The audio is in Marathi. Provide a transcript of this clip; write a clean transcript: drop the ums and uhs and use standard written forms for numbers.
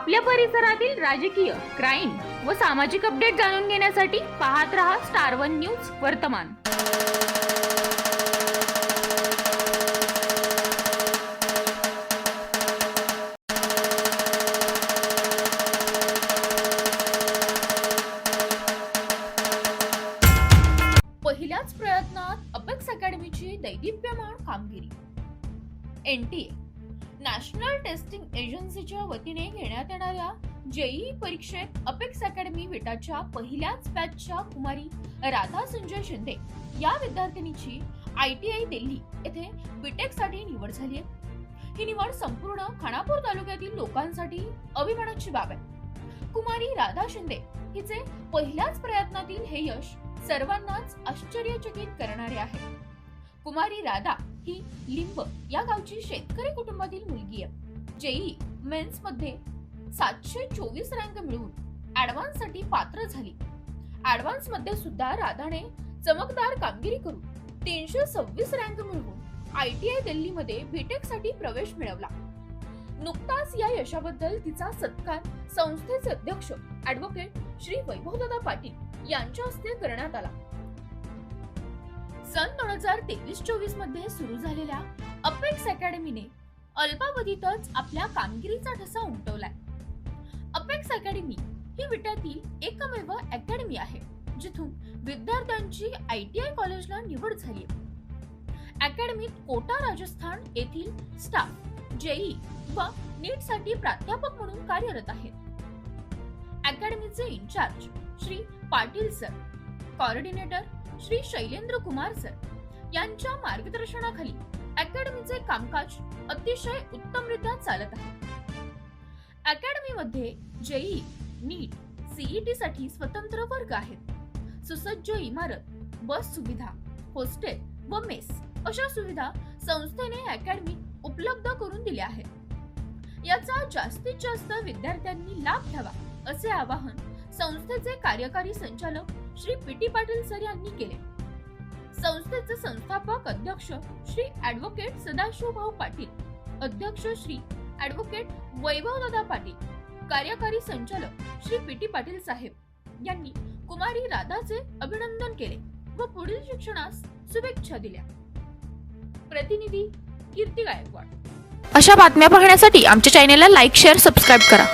आपल्या परिसरातील राजकीय, क्राईम व सामाजिक अपडेट जाणून घेण्यासाठी पाहत रहा स्टार वन न्यूज वर्तमान। पहिल्याच प्रयत्नात अपेक्स अकॅडमीची दैदिप्यमान कामगिरी। एनटीए नॅशनल टेस्टिंग एजन्सीच्या वतीने घेण्यात येणाऱ्या जेईई परीक्षेत अपेक्स अकॅडमी विटाच्या पहिल्याच बॅचच्या कुमारी राधा संजय शिंदे या विद्यार्थिनीची ITI दिल्ली येथे बीटेक साठी निवड झाली आहे। ही निवड संपूर्ण खानापूर तालुक्यातील लोकांसाठी अभिमानाची बाब आहे। कुमारी राधा शिंदे हिचे पहिल्याच प्रयत्नातील हे यश सर्वांनाच आश्चर्यचकित करणारे आहे। कुमारी राधा ही लिंब या गावची शेतकरी कुटुंबातील मुलगी आहे। जेईई मेन्स मध्ये 724 रँक मिळवून ऍडव्हान्स साठी पात्र झाली। ऍडव्हान्स मध्ये सुद्धा राधाने चमकदार कामगिरी करून 326 रँक मिळवून ITI दिल्ली मध्ये बीटेक साठी प्रवेश मिळवला। नुकताच या यशाबद्दल तिचा सत्कार संस्थेचे अध्यक्ष ॲडव्होकेट श्री वैभवदादा पाटील यांच्या हस्ते करण्यात आला। सन 2023-24 मध्ये सुरू झालेल्या अपेक्स अकॅडमीने अल्पावधीतच आपल्या कामगिरीचा ठसा उमटवलाय। अपेक्स अकॅडमी ही विट्यातील एकमेव अकॅडमी आहे जिथून विद्यार्थ्यांची ITI कॉलेजला निवड झाली आहे। अकॅडमीत कोटा राजस्थान येथील स्टाफ जेईई व नीट साठी प्राध्यापक म्हणून कार्यरत आहेत। अकॅडमीचे incharge Shri Patil sir, coordinator Shri Shailendra Kumar sir यांच्या मार्गदर्शनाखाली अकॅडमीचे कामकाज अतिशय उत्तमरित्या चालत आहे। अकॅडमीमध्ये जेईई, नीट, CET साठी स्वतंत्र वर्ग आहेत। सुसज्ज इमारत, बस सुविधा, हॉस्टेल व मेस अशा सुविधा संस्थेने अकॅडमीत उपलब्ध करून दिल्या आहेत। याचा जास्तीत जास्त विद्यार्थ्यांनी लाभ घ्यावा असे आवाहन संस्थेचे कार्यकारी संचालक श्री PT पाटील सर यांनी केले। संस्थेचे संस्थापक अध्यक्ष श्री ॲडव्होकेट सदाशिवभाऊ पाटील, अध्यक्ष श्री ॲडव्होकेट वैभवदादा पाटील, कार्यकारी संचालक श्री PT पाटील साहेब यांनी कुमारी राधाचे अभिनंदन केले व पुढील शिक्षणास शुभेच्छा दिल्या। प्रतिनिधी कीर्ती गायकवाड। अशा बातम्या पाहण्यासाठी आमच्या चॅनेलला लाईक, शेअर, सबस्क्राईब करा।